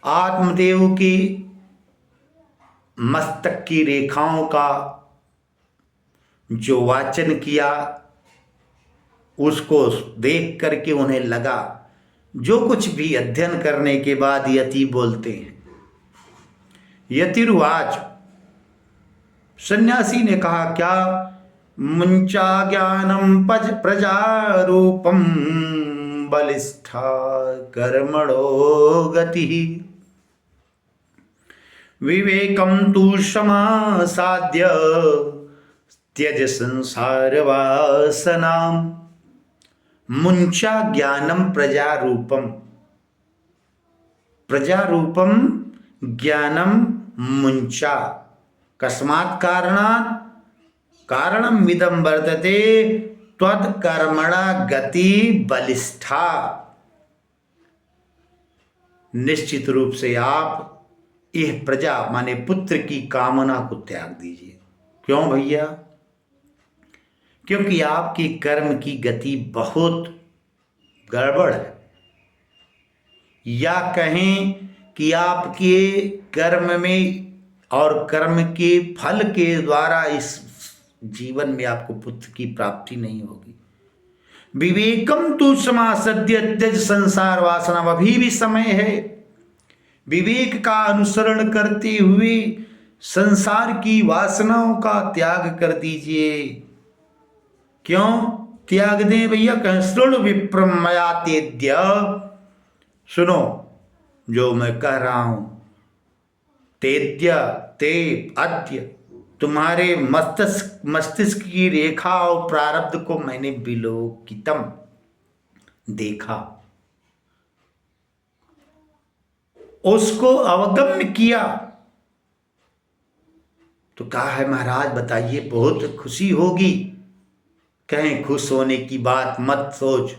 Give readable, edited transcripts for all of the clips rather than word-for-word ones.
आत्मदेव की मस्तक की रेखाओं का जो वाचन किया, उसको देख करके उन्हें लगा, जो कुछ भी अध्ययन करने के बाद यति बोलते हैं। यतिरुवाच, सन्यासी ने कहा, क्या मुंचा ज्ञानम पज प्रजारूपम बलिष्ठा कर्मणो गति विवेकम तु समासाद्य त्यज संसार वासनाम। मुंचा ज्ञानम प्रजारूपम, प्रजारूपम ज्ञानम मुंचा, कस्मात् कारणात् कारणम इदं वर्तते त्वत्कर्मणा गति बलिष्ठा। निश्चित रूप से आप यह प्रजा माने पुत्र की कामना को त्याग दीजिए। क्यों भैया? क्योंकि आपके कर्म की गति बहुत गड़बड़ है, या कहें कि आपके कर्म में और कर्म के फल के द्वारा इस जीवन में आपको पुत्र की प्राप्ति नहीं होगी। विवेकम तु समासद्य त्यज संसार वासना, अभी भी समय है। विवेक का अनुसरण करते हुए संसार की वासनाओं का त्याग कर दीजिए। क्यों त्याग दें भैया? कहें, श्रुण विप्रम मया तेद्य, सुनो जो मैं कह रहा हूं। तेद्य ते अद्य, तुम्हारे मस्तिष्क की रेखा और प्रारब्ध को मैंने विलोकितम देखा, उसको अवगम्य किया। तो कहा है महाराज बताइए, बहुत खुशी होगी। कहें, खुश होने की बात मत सोच।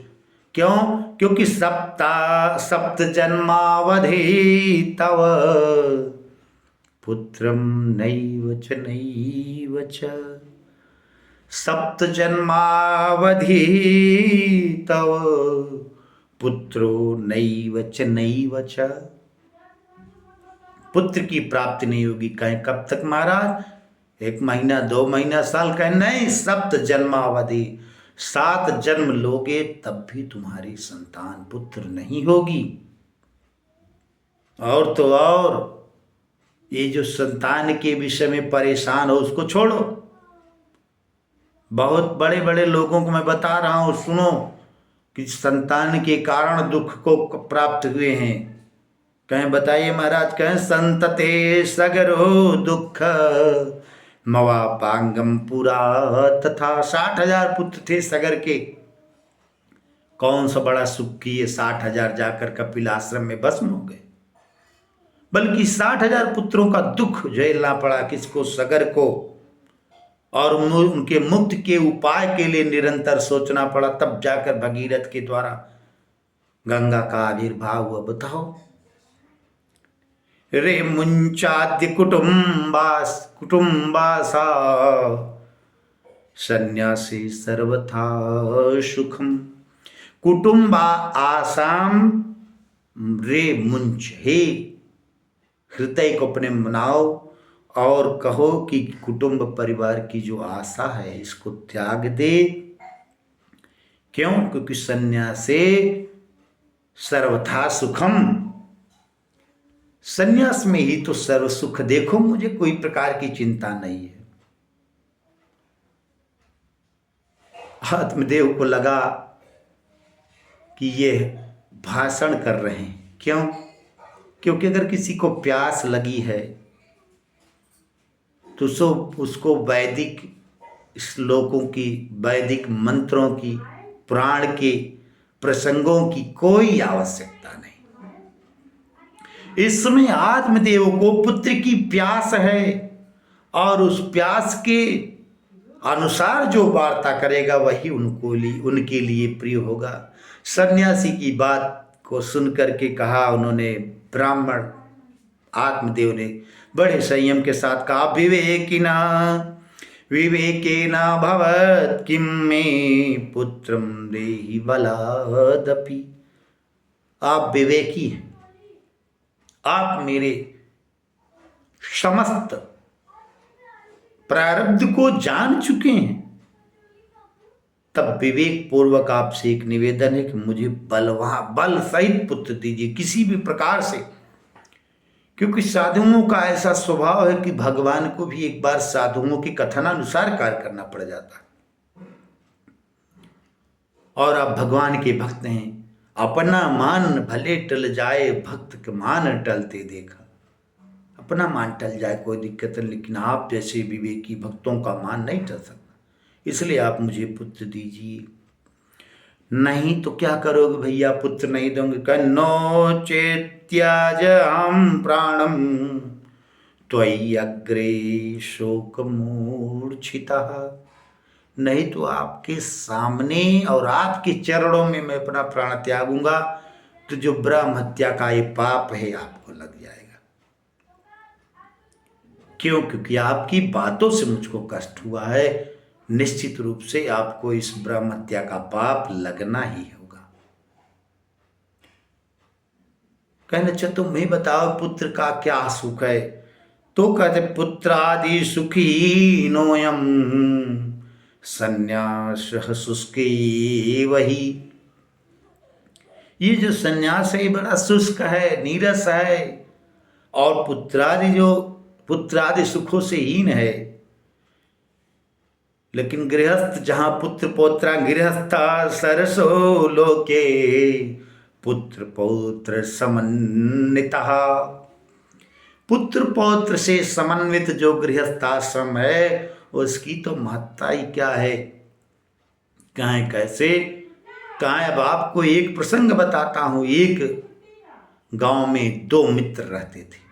क्यों? क्योंकि सप्त जन्मावधि तव पुत्रम नैव च, सप्त जन्मावधि तव पुत्रो नैव च। पुत्र की प्राप्ति नहीं होगी। कहें, कब तक महाराज? 1 महीना, 2 महीना, साल? कहें, नहीं, सप्त जन्मावधि, 7 जन्म लोगे तब भी तुम्हारी संतान पुत्र नहीं होगी। और तो और ये जो संतान के विषय में परेशान हो उसको छोड़ो। बहुत बड़े बड़े लोगों को मैं बता रहा हूं, सुनो, कि संतान के कारण दुख को प्राप्त हुए हैं। कहें, बताइए महाराज। कहें, संतते सगरो दुख मवापांगम पुरा तथा। 60,000 पुत्र थे सगर के। कौन सा बड़ा सुख की ये 60,000 जाकर कपिल आश्रम में भस्म हो गए, बल्कि 60,000 पुत्रों का दुख झेलना पड़ा। किसको? सगर को। और उनके मुक्त के उपाय के लिए निरंतर सोचना पड़ा, तब जाकर भगीरथ के द्वारा गंगा का आविर्भाव हुआ। बताओ रे मुंचाद्य कुटुम्बासा सन्यासी सर्वथा सुखम। कुटुम्बा आसाम रे मुंच, हे हृदय को अपने मनाओ और कहो कि कुटुंब परिवार की जो आशा है इसको त्याग दे। क्यों? क्योंकि सन्यासे सर्वथा सुखम, सन्यास में ही तो सर्व सुख। देखो, मुझे कोई प्रकार की चिंता नहीं है। आत्मदेव को लगा कि ये भाषण कर रहे हैं। क्यों? क्योंकि अगर किसी को प्यास लगी है तो उसको वैदिक श्लोकों की, वैदिक मंत्रों की, पुराण के प्रसंगों की कोई आवश्यकता नहीं। इस समय आत्मदेव को पुत्र की प्यास है और उस प्यास के अनुसार जो वार्ता करेगा वही उनके लिए प्रिय होगा। सन्यासी की बात को सुनकर के कहा उन्होंने, ब्राह्मण आत्मदेव ने बड़े संयम के साथ कहा, विवेकेना भवत् किम मे पुत्रम देहि बलादपि। आप विवेकी हैं, आप मेरे समस्त प्रारब्ध को जान चुके हैं, तब विवेक पूर्वक आपसे एक निवेदन है कि मुझे बल सहित पुत्र दीजिए किसी भी प्रकार से। क्योंकि साधुओं का ऐसा स्वभाव है कि भगवान को भी एक बार साधुओं के कथनानुसार कार्य करना पड़ जाता है। और आप भगवान के भक्त हैं, अपना मान भले टल जाए भक्त के मान टलते देखा। अपना मान टल जाए कोई दिक्कत नहीं, लेकिन आप जैसे विवेकी भक्तों का मान नहीं टल सकता। इसलिए आप मुझे पुत्र दीजिए। नहीं तो क्या करोगे भैया, पुत्र नहीं दोगे? कह नो चेत्याज हम प्राणम त्वयि अग्रे शोक मूर्छिता। नहीं तो आपके सामने और आपके चरणों में मैं अपना प्राण त्यागूंगा, तो जो ब्रह्म हत्या का ये पाप है आपको लग जाएगा। क्यों? क्योंकि आपकी बातों से मुझको कष्ट हुआ है। निश्चित रूप से आपको इस ब्रह्म हत्या का पाप लगना ही होगा। कहना अच्छा तुम्हें बताओ पुत्र का क्या सुख है? तो कहते पुत्रादि सुखी नोयम संन्यास शुष्के वही। ये जो संन्यास है बड़ा शुष्क है, नीरस है, और पुत्रादि सुखों से हीन है। लेकिन गृहस्थ जहां पुत्र पौत्रा गृहस्था सरसो लोके पुत्र पौत्र समन्विता। पुत्र पौत्र से समन्वित जो गृहस्थाश्रम है उसकी तो महत्ता ही क्या है। कहें कैसे? कहें अब आपको एक प्रसंग बताता हूं। एक गांव में दो मित्र रहते थे।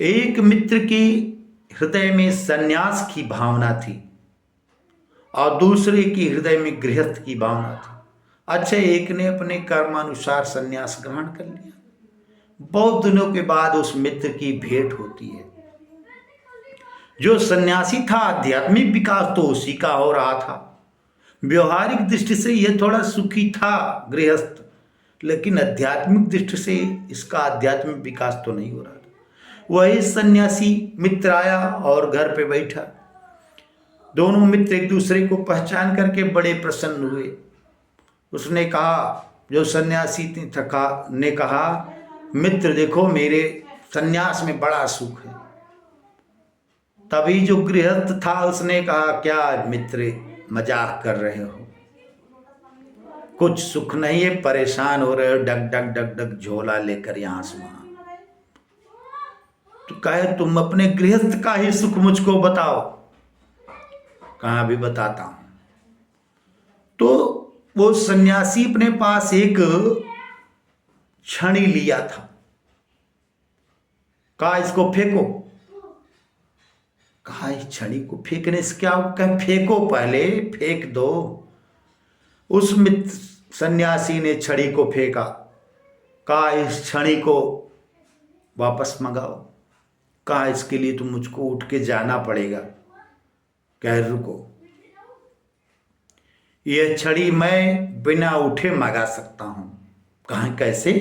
एक मित्र के हृदय में सन्यास की भावना थी और दूसरे के हृदय में गृहस्थ की भावना थी। अच्छा, एक ने अपने कर्मानुसार सन्यास ग्रहण कर लिया। बहुत दिनों के बाद उस मित्र की भेंट होती है। जो सन्यासी था आध्यात्मिक विकास तो उसी का हो रहा था। व्यवहारिक दृष्टि से यह थोड़ा सुखी था गृहस्थ, लेकिन आध्यात्मिक दृष्टि से इसका आध्यात्मिक विकास तो नहीं हो रहा था। वही सन्यासी मित्र आया और घर पे बैठा। दोनों मित्र एक दूसरे को पहचान करके बड़े प्रसन्न हुए। उसने कहा, जो सन्यासी ने कहा, मित्र देखो मेरे सन्यास में बड़ा सुख है। तभी जो गृहस्थ था उसने कहा, क्या मित्र मजाक कर रहे हो, कुछ सुख नहीं है, परेशान हो रहे हो, डग डग डग डग झोला लेकर यहां से वहां। तो कहे तुम अपने गृहस्थ का ही सुख मुझको बताओ। कहाँ भी बताता हूं। तो वो सन्यासी अपने पास एक छड़ी लिया था। कहा इसको फेंको। कहा इस छड़ी को फेंकने से क्या? कहा फेंको, पहले फेंक दो। उस मित्र सन्यासी ने छड़ी को फेंका। कहा इस छड़ी को वापस मंगाओ। कहा इसके लिए तो मुझको उठ के जाना पड़ेगा। कह रुको, यह छड़ी मैं बिना उठे मंगा सकता हूं। कहा कैसे?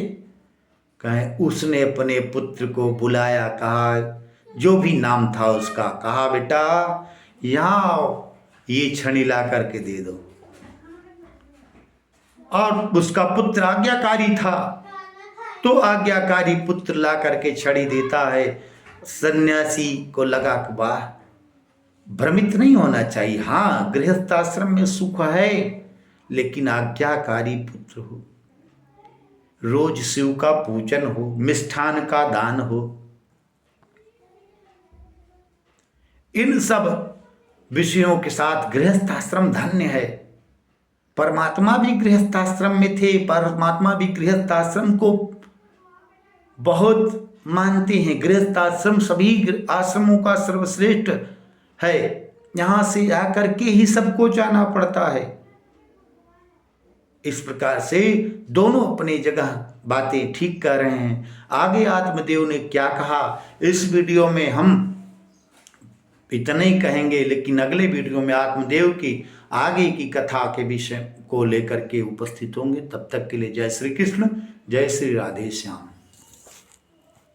कहे उसने अपने पुत्र को बुलाया। कहा जो भी नाम था उसका, कहा बेटा यहां आओ, ये छड़ी ला करके दे दो। और उसका पुत्र आज्ञाकारी था, तो आज्ञाकारी पुत्र ला करके छड़ी देता है। सन्यासी को लगा कि वाह, भ्रमित नहीं होना चाहिए। हाँ, गृहस्थाश्रम में सुख है, लेकिन आज्ञाकारी पुत्र हो, रोज शिव का पूजन हो, मिष्ठान का दान हो, इन सब विषयों के साथ गृहस्थाश्रम धन्य है। परमात्मा भी गृहस्थाश्रम में थे। परमात्मा भी गृहस्थाश्रम को बहुत मानते हैं। गृहस्थाश्रम सभी आश्रमों का सर्वश्रेष्ठ है। यहां से आकर के ही सबको जाना पड़ता है। इस प्रकार से दोनों अपनी जगह बातें ठीक कर रहे हैं। आगे आत्मदेव ने क्या कहा इस वीडियो में हम इतना ही कहेंगे, लेकिन अगले वीडियो में आत्मदेव की आगे की कथा के विषय को लेकर के उपस्थित होंगे। तब तक के लिए जय श्री कृष्ण, जय श्री राधे श्याम।